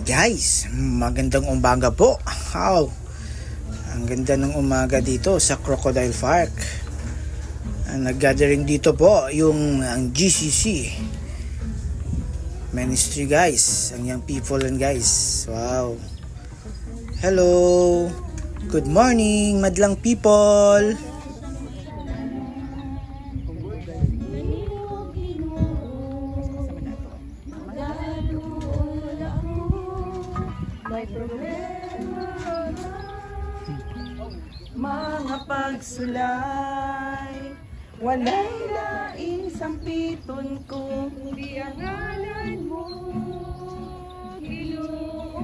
Guys, magandang umaga po. How? Ang ganda ng umaga dito sa Crocodile Park. Nag-gathering dito po yung ang GCC Ministry guys, ang young people and guys. Wow. Hello. Good morning, madlang people. Mga pagsulay, walay laing sampiton ko, kundi ang ngalan mo, Ginoo.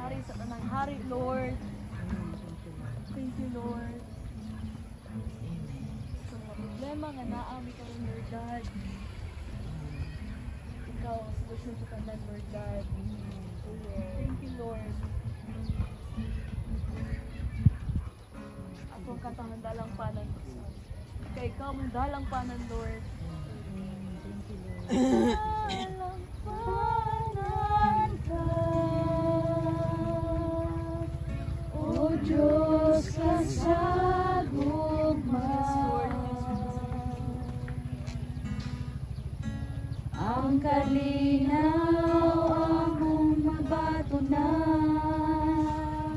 Hari sa tanang hari, Lord. Thank you, Lord. Sa mga problema nga naami ka rin, Lord God. Ikaw ang solusyon sa tanan, Lord God. Thank you, Lord. Ako ang katangan dalang panan, kaya ikaw mong dalang panan, Lord. Thank you, Lord. Dalang panan ka, O Diyos kasagugman, ang kalinaw among mabatunan,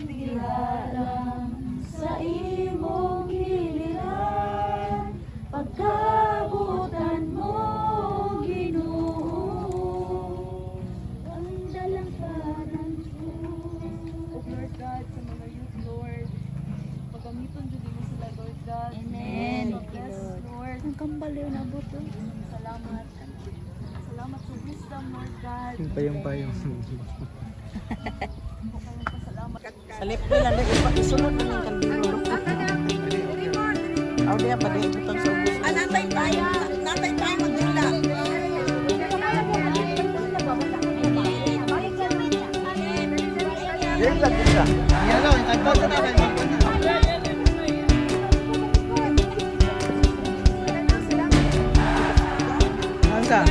dihalang sa imong giliran, pagkabutan mo, Ginoo, ang dalang panan ko. O Lord God, sa mga youth, Lord, pagamiton dyan mo sila, Lord God. Amen. Yes, Lord. Ang kambaliw na buto. Salamat. Salamat sa wisdom, Lord God. Yung payong-payong. Salamat. Sa lipo lang, isunod na ng kandilo. Aw diya, pwede ibutang sa ubus. Natay tayo magdula. Yan lang kita. Yan lang, itagpag na natin. Saan?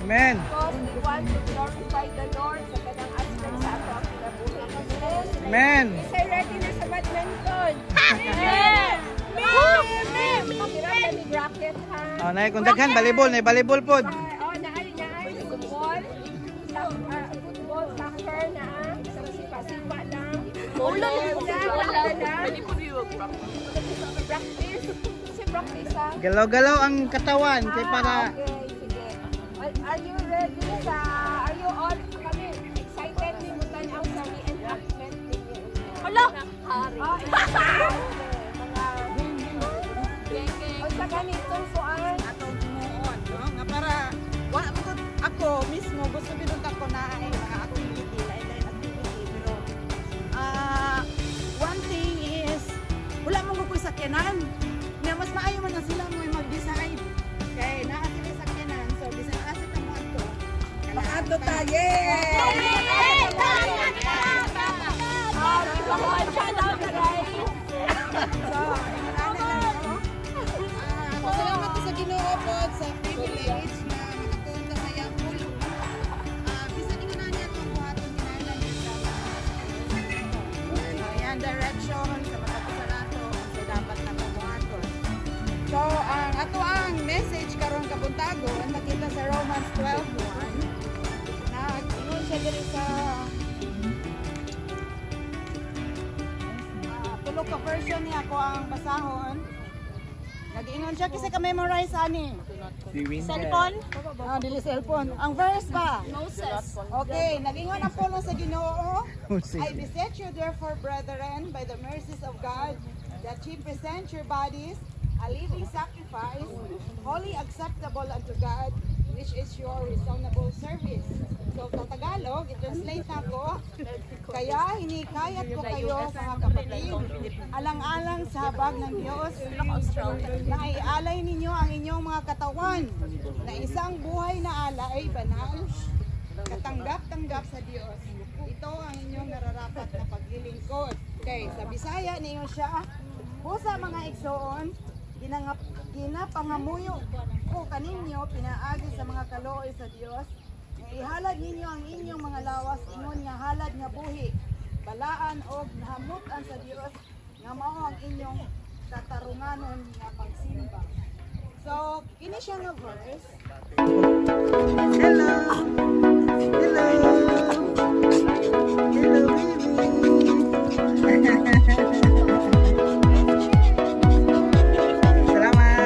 Amen. Because we want to glorify the Lord sa kanang aspect sa ato ang kinabuhi. Amen. Isa ready na sa badminton. Amen! Amen! Hirap ni bracket ha. Oh, nay kung daghan volleyball, nay volleyball pod. Naay football. Football, soccer na. Sa sipa-sipa na. Ulan na. Practice. Kasi practice ha. Galaw-galaw ang katawan kay para Okay, sige. Are you ready sa... Are you all kami excited ni mutan ang sa reenactment ninyo? Hala! Hari. O sa ganitong suan. Atong tumuon, no? Nga para, ako mismo, gusto binunta ko na ay mga activity, lain-lain activity. Pero, one thing is, wala mong kukoy sa kenan. Nga, mas maayo man na sila mo mag-decide. Kaya, naa sila sa kenan. So, bisan asit ang mga ito. Makato tayo! Yay! Salamat sa Ginoo po sa privilege na makapunta sa Yakul. Bisan ikaw na niya itong buhaton kinahanglan niya sa ayan, direction sa mga kasalato sa dapat na buhaton. So, ang ato ang message karon kabuntagon makita sa Romans 12:1 na ingon siya diri sa tulo ka version niya ako ang basahon. Nag-ingon siya kasi ka-memorize ani. Cellphone? Dili cellphone. Ang verse ba? Moses. Okay, nag-ingon ang pulo sa Ginoo. I beseech you therefore, brethren, by the mercies of God, that ye present your bodies a living sacrifice, wholly acceptable unto God, which is your reasonable service. So, sa Tagalog, i-translate ako, kaya hinikayat ko kayo, mga kapatid, alang-alang sa habag ng Diyos, na ialay ninyo ang inyong mga katawan, na isang buhay na alay, banal, katanggap-tanggap sa Diyos. Ito ang inyong nararapat na paglilingkod. Okay, sa Bisaya, niyo siya, pusa mga igsoon, ginapangamuyo ko kaninyo, pinaagi sa mga kalooy sa Diyos, ihalad ninyo ang inyong mga lawas ingon nga halad nga buhi, balaan og nahamutan sa Dios nga mao ang inyong katarunganon nga pagsimba. So, kini siya nga verse. Hello. Hello. Hello baby. Salamat.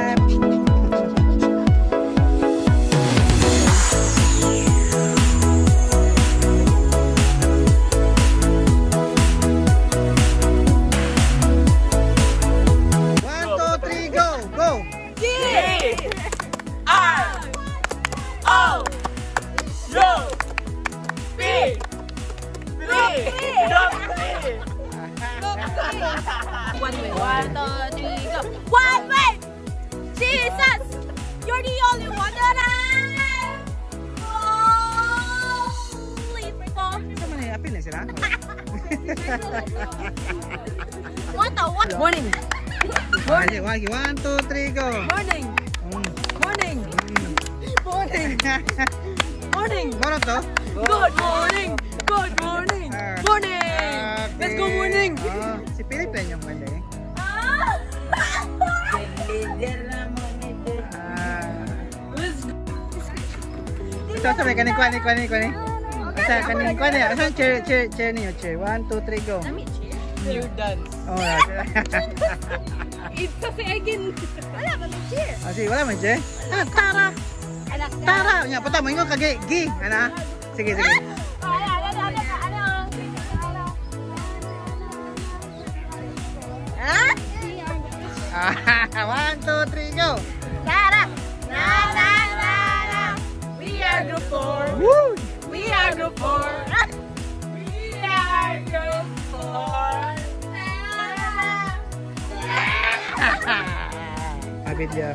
One way. 1, 2, 3, go. One way! Jesus! You're the only one that I live for. Sama na apil na sila. What the what? Morning. Wagi, 1, 2, 3, go. Morning. Morning. Morning. Morning. Moro to? Good morning. Good morning. Morning. Let's go morning. Si Philippine yung mali. Ito sabi kanin kwani. Asa kanin kwani. Asa chair niyo chair. 1, 2, 3 go. You're done. Oh, It's kasi again. Wala ba may chair? sige, wala man chair. Tara. Tara. Nya puta mo ingon kage gi. Ana. Sige. Ah, 1, 2, 3 go. Tara! Na na na na! We are group 4! Woo! We are group 4! We are group 4! Video.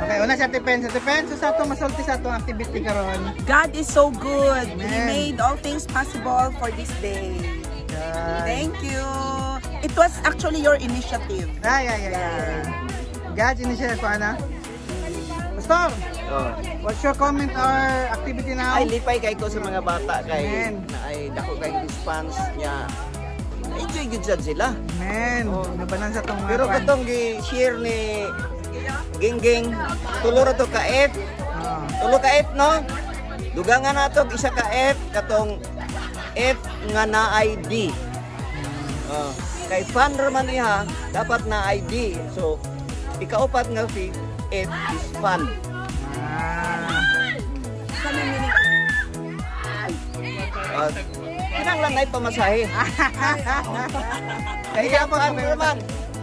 Okay, una sa defense. So sa itong masulti sa itong activity karon. God is so good. He Amen. made all things possible for this day. Yeah. Thank you. It was actually your initiative. Yeah. God, ini siya ko ana. Pastor, Oh. what's your comment or activity now? Ay lipay kay ko sa mga bata kay Amen. na ay dako kay response niya. Enjoy gud sad sila. Man, nabanan sa tong Pero katong gi-share ni Gingging tulo ra to ka F. Tulo ka F no? Dugangan nato isa ka F katong F nga naay D. Kay fan man niya dapat na ID. So ikaupat nga si F is fun. Kinang lang ay pamasahe. Kaya fan naman.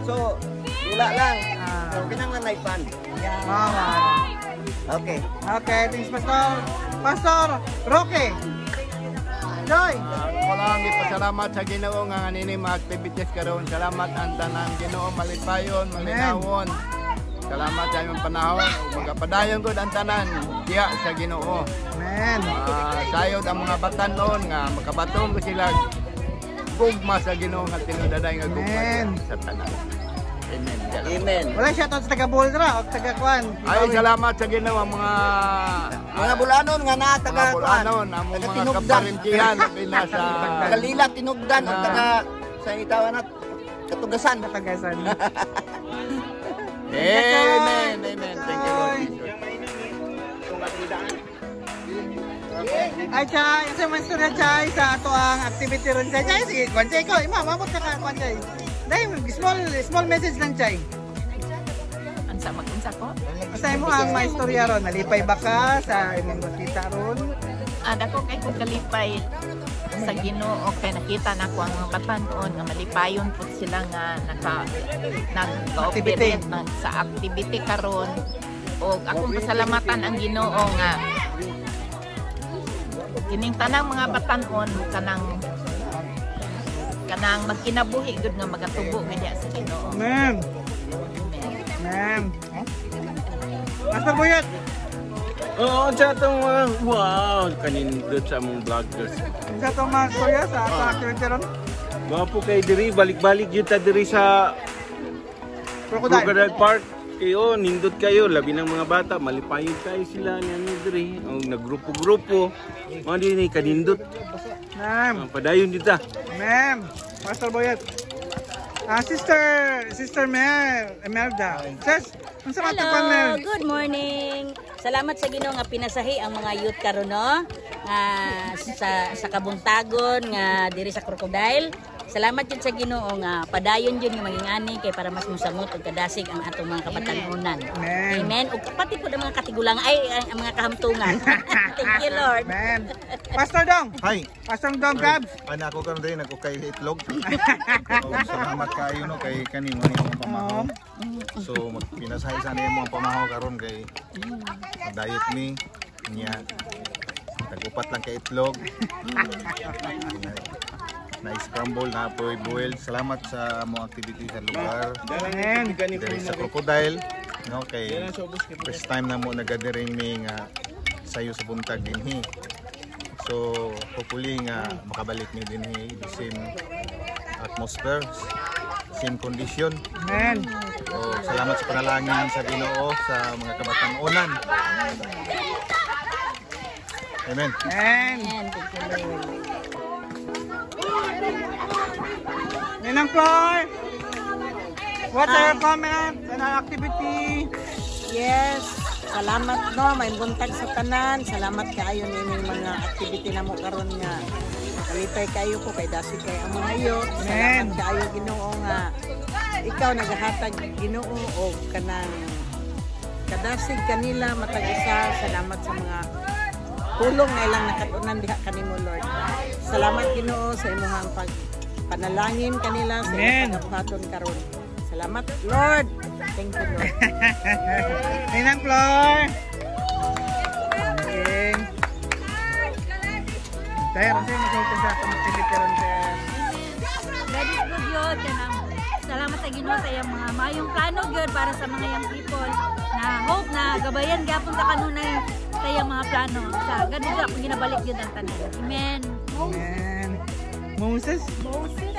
So wala lang. So kinang lang ay fan. Okay. Okay, thanks Pastor. Pastor, Roque. Joy. Walang ipasalamat sa Ginoo nga nini mga activities karon. Salamat ang tanan Ginoo malipayon, malinawon. Salamat sa imong panahon. Magapadayon gud ang tanan diha sa Ginoo. Amen. Sayod ang mga batanon nga makabaton ko sila gugma sa Ginoo nga tinudaday nga gugma sa tanan. Amen. Amen. Wala shoutout sa taga Boldra o taga Kwan. Ay salamat sa Ginoo ang mga bulanon nga na taga mga bulanon, ang mga kaparintihan na sa Galila tinugdan ang taga sa itawan at Katugasan. Katugasan. Amen. Amen. Thank you Lord Jesus. Ay, Chay, isa man istorya, Chay, sa ato ang activity ron, Chay. Chay, sige, Kwan, Chay, ikaw, mamamot ka ka, Kwan, Chay. Dahil, small message lang, Chay. Ansa mag-unsa ko? Masaya mo ang mga istorya ron, nalipay ba ka sa imong nakita ron? Dako kay ko kalipay sa Ginoo kay nakita na ko ang mga batanon nga malipayon pud sila nga nag-cooperate sa activity karon og akong pasalamatan ang Ginoo nga kining tanang mga batanon kanang magkinabuhi gud nga magatubo kaniya sa Ginoo. Amen. Amen. Pastor Buyat. Oo, sa itong wow, kanindot sa among vloggers. Sa itong mga istorya sa activity ron? Mga po kayo diri, balik-balik yun ta diri sa Crocodile Park. Kayo, nindot kayo, labi ng mga bata, malipayon kayo sila niyan diri. Naggrupo-grupo, mga din kanindot. Padayon dita. Ma'am, Pastor Boyet. Sister Emelda. Sis, hello, good morning. Salamat sa Ginoo nga pinasahi ang mga youth karon no sa kabuntagon nga diri sa Crocodile. Salamat jud sa Ginoo nga padayon jud nga magingani kay para mas mosamot ug kadasig ang atong mga kabatanunan. Amen. Ug pati pud ang mga katigulang ang mga kahamtungan. Thank you Lord. Amen. Pastor Dong. Hi. Pastor Dong Gabs. Ana ako karon din ako kay itlog. Salamat kayo no kay kanimo ni mong pamahaw. So pinasahi sa nimo ang pamahaw karon kay diet ni niya. Tagupat lang kay itlog. Na-scramble na po boil. Salamat sa mga activity sa lugar. Diri sa Crocodile, no kay first time na mo nagadiring mi nga sayo sa buntag dinhi. So hopefully nga makabalik mi dinhi the same atmosphere, same condition. Amen. So salamat sa panalangin sa Ginoo sa mga kabatanunan. Amen. Amen. Ninang Floor, what's your comment on our activity? Yes, salamat no, may buntag sa tanan. Salamat kaayo nining mga activity na mo karon nga. Kalipay kayo ko kay dasig kay ang mga iyo. Salamat kaayo Ginoo nga ikaw nagahatag Ginoo og kanang kadasig kanila matag isa. Salamat sa mga tulong na ilang nakatunan diha kanimo Lord. Salamat Ginoo sa imong panalangin kanila sa pagkabuhaton karon. Salamat Lord. Thank you Lord. Ninang Floor. Okay. Tayo rin makita sa activity ron sir. God is good yun. Salamat sa Ginoo sa iyang mga mayong plano gyud para sa mga young people na hope na gabayan gyapon ta kanunay sa iyang mga plano. Sa ganun gyud akong ginabalik gyud ang tanan. Amen. Amen. Moses? Moses.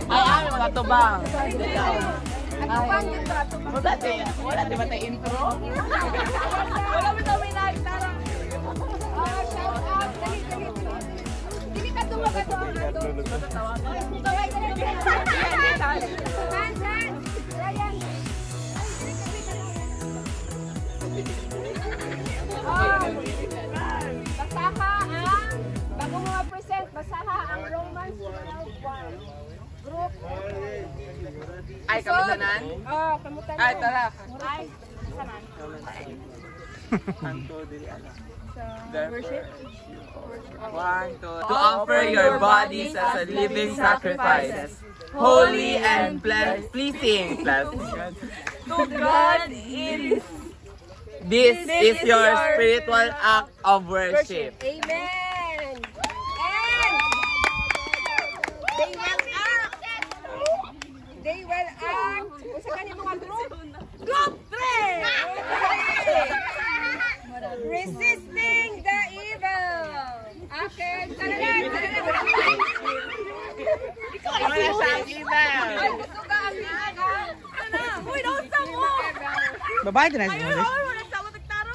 Ay, mga tubang. Wala di ba tayo intro? Wala mo daw may nagtara. Shout out. Dali. Hindi ka tuwa ka doon. Ryan. Basaha ang bago mo ma-present, basaha ang Romans 12:1 group. Ay, kamutanan? Oh, kamutanan. Ay, tara. Ay, sanan. Worship. To offer your bodies as a living sacrifice, holy and pleasing to God. This is your spiritual act of worship. Amen. And they will act. Usa ka ni mga group? Group 3. Resisting the evil. Okay. Wala siyang evil. Uy, daw sa mo. Babae din na siya. Wala sa mo tagtaro.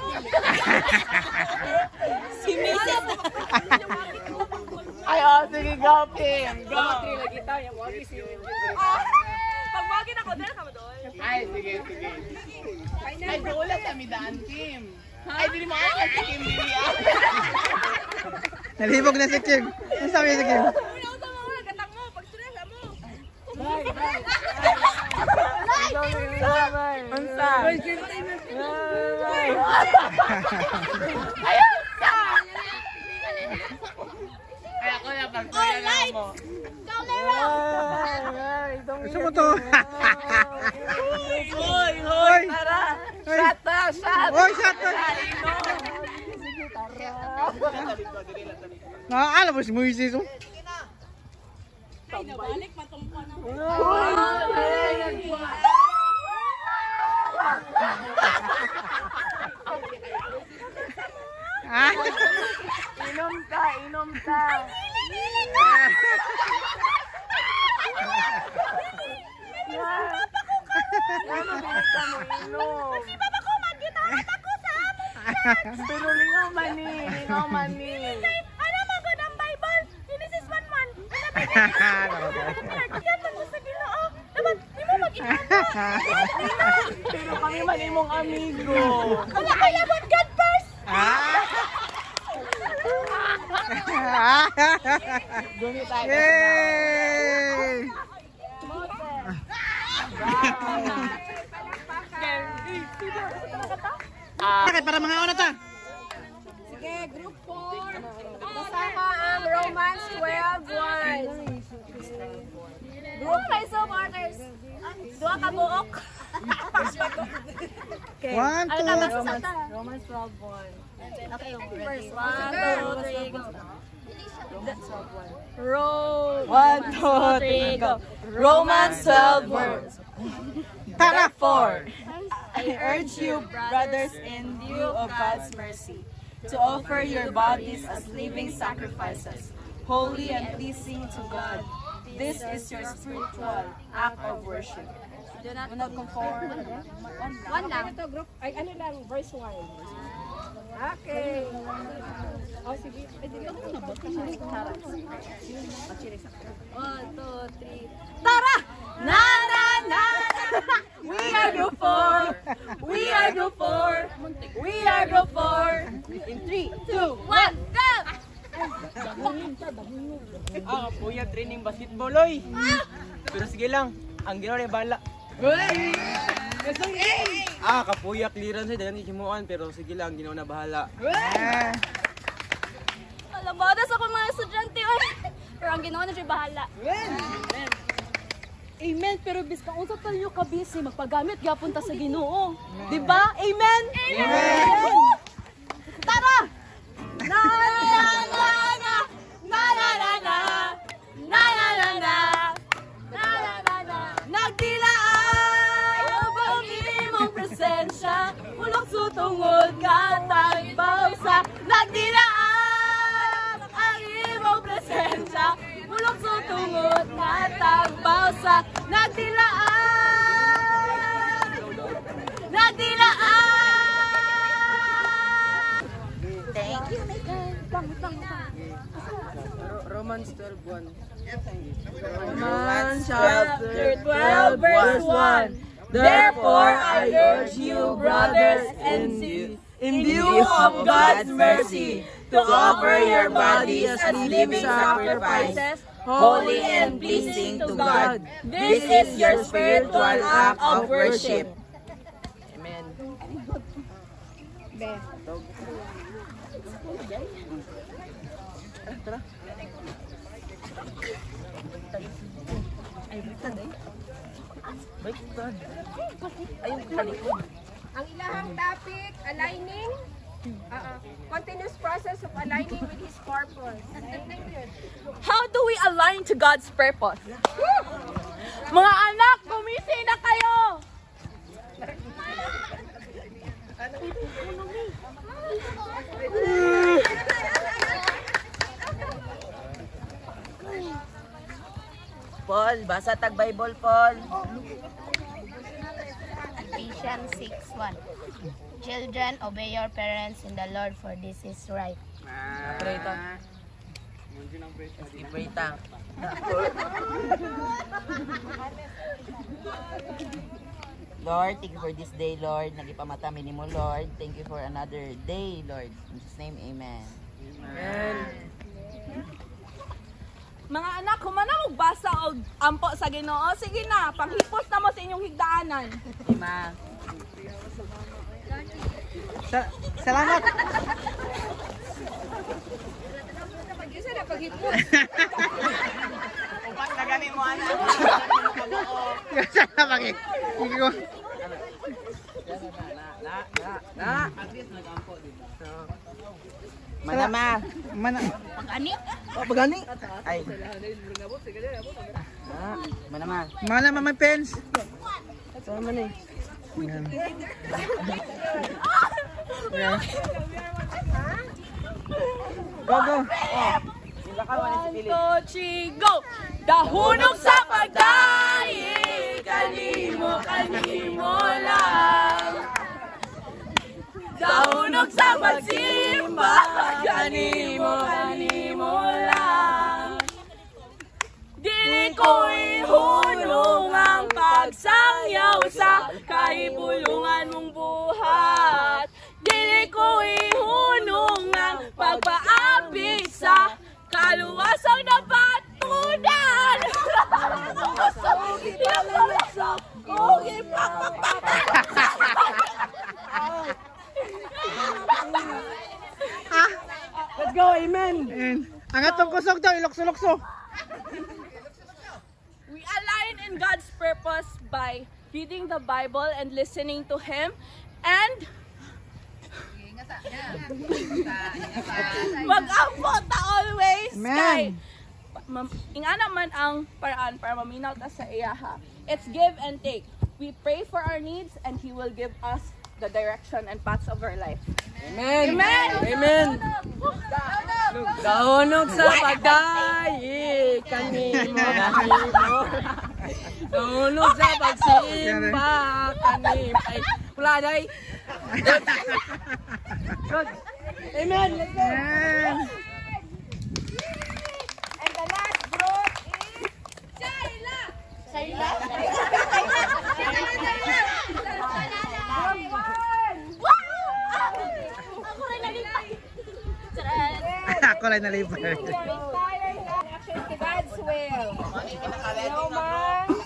Si Mrs. Ay, oh, sige, go, Pim. Go. Pag magin ako, dala ka mo doon. Ay, sige. Ay, dola sa midaan, Kim. Ay, di mo ay si Kim Lilia. Nalibog na si Kim. Ano sabi si Kim? Gatang mo, pag sunod sa mo. Unsa? Ay, ako na pagkuya mo. Gusto mo to? Hoy, tara. Shot. Hoy, shot to. Alam mo si Moises. Nabalik, matumpa na. Inom ka. Pero lingaw mani. Ano magod ang Bible? Genesis 1:1. Yan man mo sa Ginoo. Dapat di mo mag-inom. Pero kami man imong amigo. Wala kaya about God first. Gumi tayo. Yay! Bakit para mga ona ta? Sige, group 4. Basaha ang Romans 12:1. Group kayo sa martyrs. Dua ka buok. Okay. 1, 2, Romans 12:1. Okay, verse 1, 2, 3, go. 1, 2, 3, go. Romans 12:1. Therefore, I urge you, brothers, in view of God's mercy, to offer your bodies as living sacrifices, holy and pleasing to God. This is your spiritual act of worship. Do not conform. One lang. Ito, group, ay ano lang, verse 1. Okay. Oh, sige. Ay, dito ako nabot ka siya. 1, 2, 3. Tara! Na, na, na! We are group 4. We are group 4. We are group 4. In 3, 2, 1, go! Kuya, training basketball, oy. Pero sige lang, ang ginawa na bala. Kapuya, clearance ay dagan ikimuan, pero sige lang, ginawa na bahala. Alabadas ako mga estudyante, oy. Pero ang ginawa na siya bahala. Amen. Pero bis ka unsa tayo ka busy magpagamit gyapon ta sa Ginoo. Di ba? Amen. Amen. Tara. Na na na na na na na na na na na na. Nagdilaan ang imong presensya, ulok sutungod ka tagbaw sa nagdilaan ang imong presensya. tungot nga tagpaw sa nagdilaan. Thank you. Romans 12:1. Romans chapter 12, verse 1. Therefore, I urge you, brothers, in view of God's mercy, to offer your bodies as living sacrifices, holy and pleasing to God. This is your spiritual act of worship. Amen. Ang ilahang topic, aligning. Continuous process of aligning with His purpose. How do we align to God's purpose? Mga anak, gumising na kayo! Paul, basa tag Bible, Paul. Ephesians 6:1. Children, obey your parents in the Lord, for this is right. Lord, thank you for this day, Lord. Nagipamatami ni mo, Lord. Thank you for another day, Lord. In Jesus' name, amen. Amen. Mga anak, humana magbasa og ampo sa Ginoo. Sige na, panghipos na mo sa inyong higdaanan. Ima. Salamat. Isa na paghipos. Upat na gani mo, anak. Sana bakit? Sige ko. Manama. Pag-ani? Pagani? Ay. Manama. Manama may pens. Sama ni. Yan. Go, go. One, two, three, go! Dahunong sa pagdaig, kanimo lang. Dahunong sa pagsimba, kanimo lang. Dili ko'y hunong ang pagsangyaw sa kahibulungan mong buhat. Dili ko'y hunong ang pagpaabig sa kaluwasang napatunan. Let's go, amen. Ang atong kusog daw, ilokso-lokso. We align in God's purpose by reading the Bible and listening to Him, and mag-abot ta always. Kay inga naman ang paraan para maminaw ta sa iyaha. It's give and take. We pray for our needs and He will give us the direction and paths of our life. Amen. Amen. Amen. Dahunong sa pagdaig, kanimo. Dahunong sa pagsimba, kanimo. Ay, wala day. Good. Amen. Amen. And the last group is Shaila. Ako lang nalipay. Inspiring actions to God's will. Romans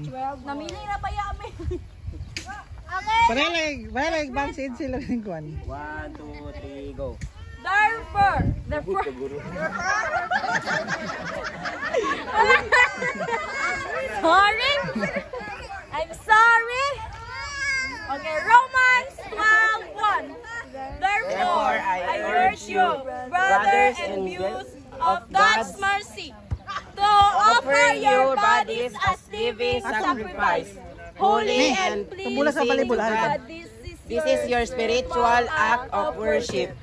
12. Namili na ba yamin? Paralig, bangsin sila ng kwan. 1, 2, 3, go. Therefore, sorry? I'm sorry? Okay, Romans 12:1. Therefore, I urge you, brothers and views of God's mercy, to offer your bodies as living sacrifice, holy and pleasing to God. This is your spiritual act of worship.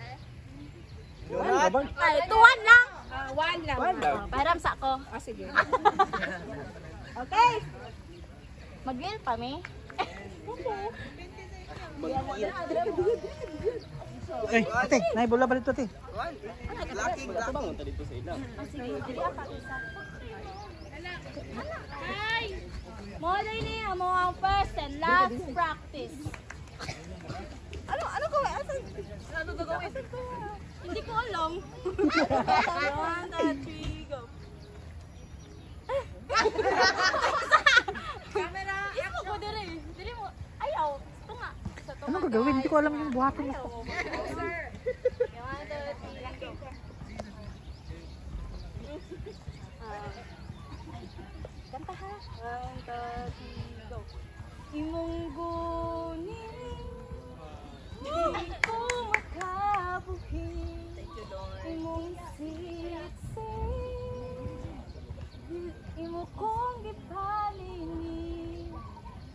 Ay, tuwan lang. One lang. Param sa ako. Ah, sige. Okay. Mag-will pa, me? Eh, ate, naibula ba dito, ate? Laking tabang unta dito sa ila. Sige, dili pa isa. Hi! Moday niya mo ang first and last practice. Ano ko? Ano gagawin? Hindi ko alam. 1, 2, 3, go. Camera. Ito ko dire. Dili mo. Ayaw. Ito nga. Ano gagawin? Hindi ko alam yung buhatin mo. Kanta ha. 1, 2, 3, go. Imong gunin, di ko makabuhi. Imong sitsi, imo kong gipalini.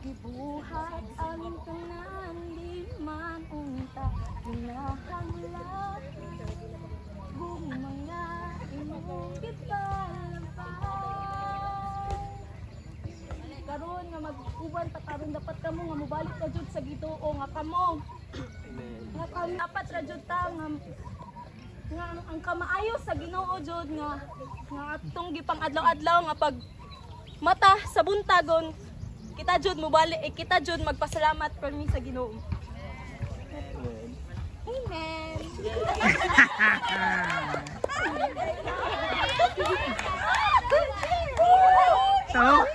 Gibuhat ang tanan, di man unta ginahanglan. Kung mga imong gipalabay. Karon nga mag-uban ta karon dapat kamo nga mobalik ka jud sa Ginoo nga kamo. Nga kamo dapat ra jud ta nga ang kamaayo sa Ginoo jud nga atong gipang adlaw-adlaw nga pag mata sa buntagon kita jud mobalik kita jud magpasalamat permi sa Ginoo. Amen. So,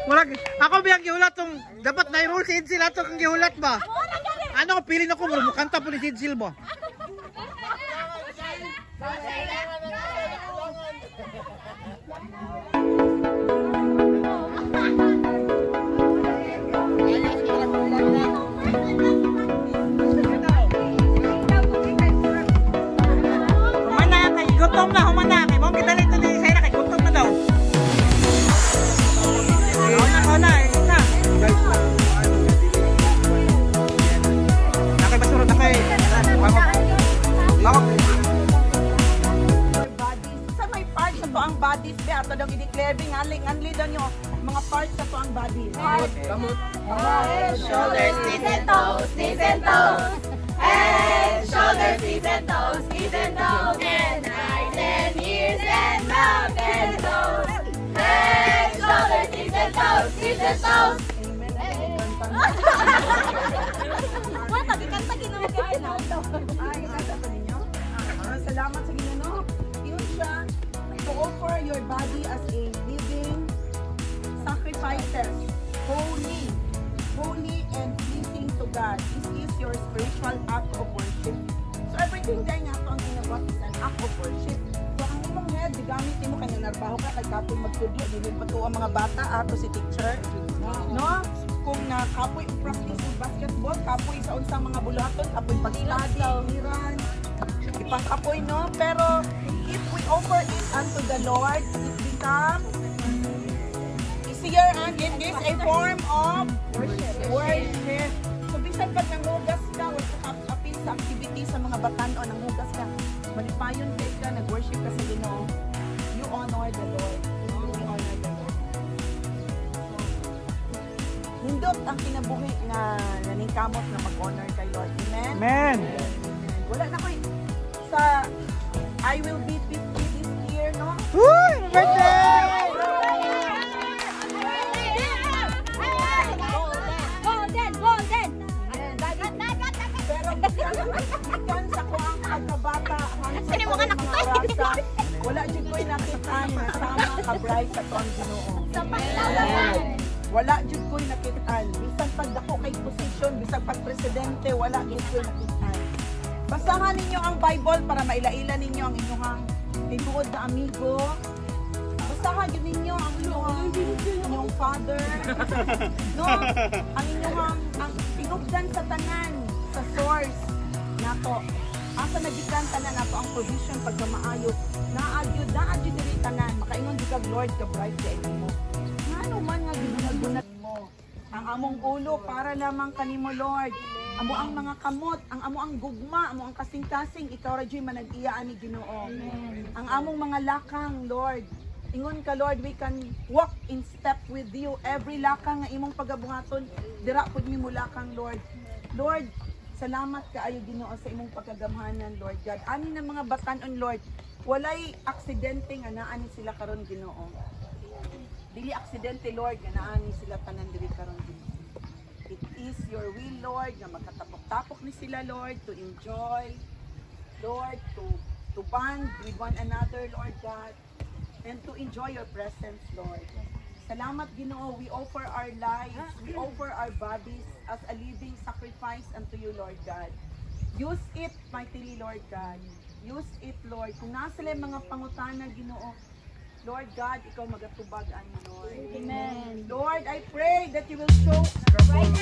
wala ako biyang gihulat tong dapat na rule si Edsel ato kang gihulat ba? Ano ko pili na ko mo kanta po ni Edsel ba? Humana kay gutom na humana kay mo kita dito ni Sayra kay gutom na daw. Sa may parts sa to ang bodies be ato daw i-declare anli daw nyo mga parts sa to ang bodies. Head, shoulders, knees and toes, knees and toes. Head, shoulders, knees and toes, knees and toes. And eyes and ears and mouth and toes. Head, shoulders, knees and toes, knees and toes. Wala, tagi-kanta ginawa kayo na. Ay, kanta pa ninyo? Salamat sa Ginoo. Yun siya, to offer your body as a living sacrifices, holy and pleasing to God. This is your spiritual act of worship. So everything dahil nga ito ang ginagawa is an act of worship. So ang imong head, digamit mo kanya narbaho ka, kagkapoy magstudio, dili pa to ang mga bata, ato si teacher. No? Kung kapoy practice ng basketball, kapoy sa unsang mga bulaton, kapoy pag-study, hiran, ipang-kapoy, no? Pero if we offer it unto the Lord, it becomes easier and it is a form of worship. So bisan pag nanghugas ka or apil sa activity sa mga batan o nanghugas ka, malipayon ka, nag-worship ka sa Ginoo, you honor the Lord. You honor the Lord. Hindot ang kinabuhi na naningkamot na mag-honor kay Lord. Amen? Amen. Wala na ko sa I will be 50 this year, no? Woo! Birthday! Golden! Pero ikan sa kuang pagkabata hanggang sa mga rasa, wala dyan ko'y nakita na sama ka-bright sa tuang Ginoo. Wala dyan ko'y nakita. Bisan pagdako kay posisyon, bisan pag-presidente, wala dyan ko'y nakita. Basahan ninyo ang Bible para mailaila ninyo ang inyong tinuod na amigo. Basahan yun ninyo ang inyong father. No? Ang inyong ang tinubdan sa tanan, sa source nato. Asa nagikan tanan nato ang provision pagkamaayo. Naagyud diri tanan. Makaingon di kag Lord ka bright sa inyo mo. Ngano man nga ginunag mo. ang among ulo para lamang kanimo, Lord. Amo ang mga kamot, ang amo ang gugma, amo ang kasing-kasing, ikaw ra jud manag-iyaan ni Ginoo. Ang among mga lakang, Lord, ingon ka, Lord, we can walk in step with you. Every lakang nga imong pagabuhaton, dira pud mi mo lakang, Lord. Lord, salamat kaayo Ginoo sa imong pagkagamhanan, Lord God. Ani na mga batan-on, Lord, walay aksidente nga naa ni sila karon, Ginoo. Dili aksidente, Lord, nga naa ni sila tanan diri karon, Ginoo. It is your will, Lord, na magkatapok-tapok ni sila, Lord, to enjoy, Lord, to bond with one another, Lord God, and to enjoy your presence, Lord. Salamat, Ginoo. We offer our lives, we offer our bodies as a living sacrifice unto you, Lord God. Use it mightily, Lord God. Use it, Lord. Kung nasa mga pangutana, Ginoo, Lord God, ikaw magatubag-an, Lord. Amen. Lord, I pray that you will show right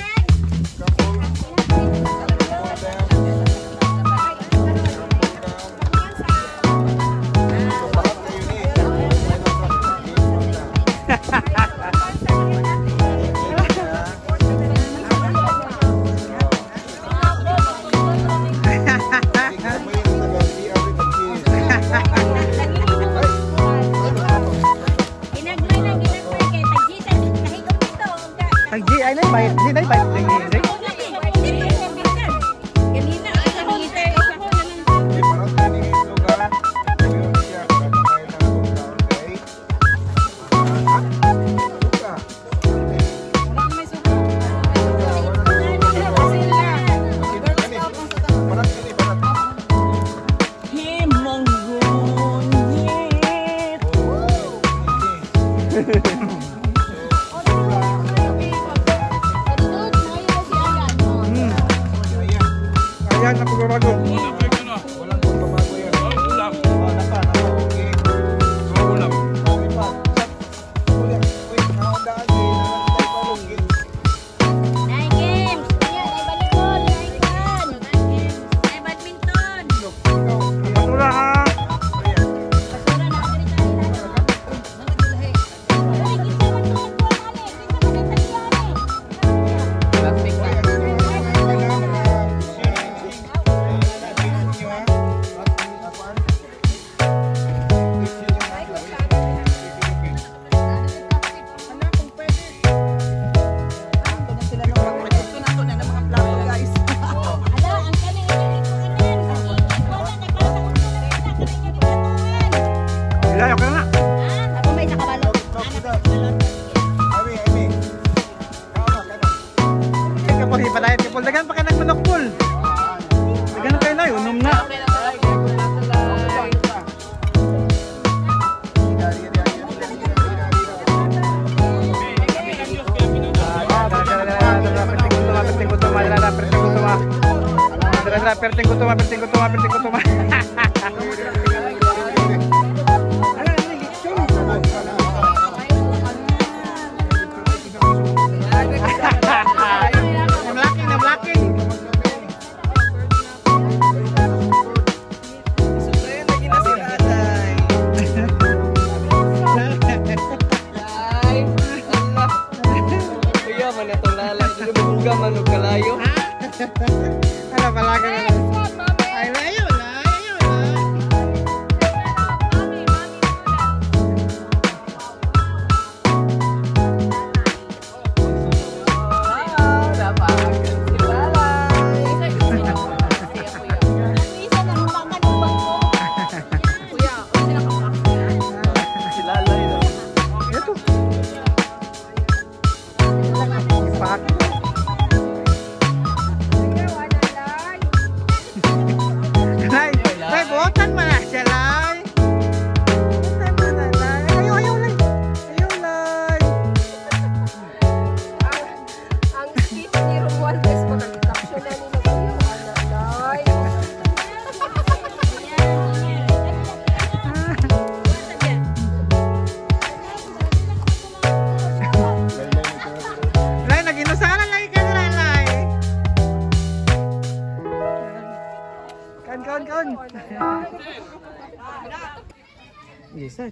Yes, sir.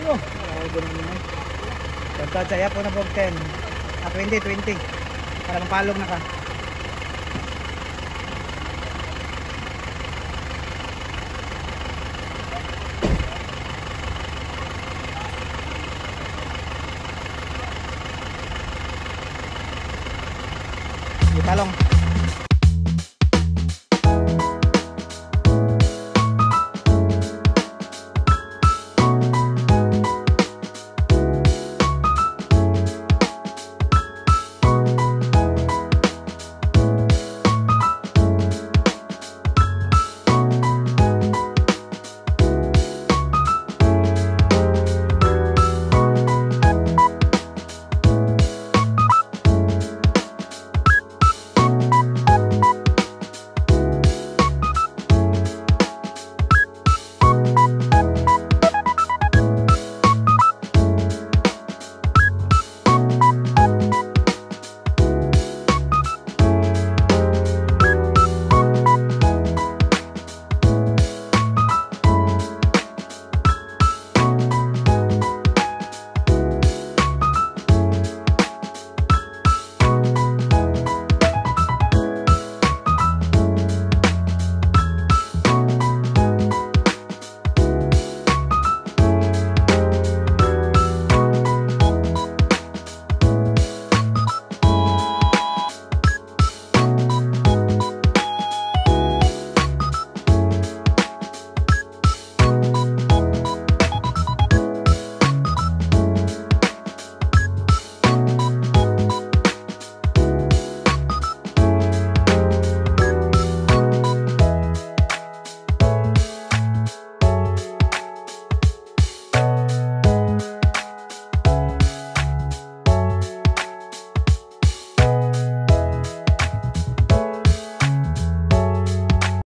ganun. Tantad saya po na po 10. 20. Para mapalog na ka. Talong.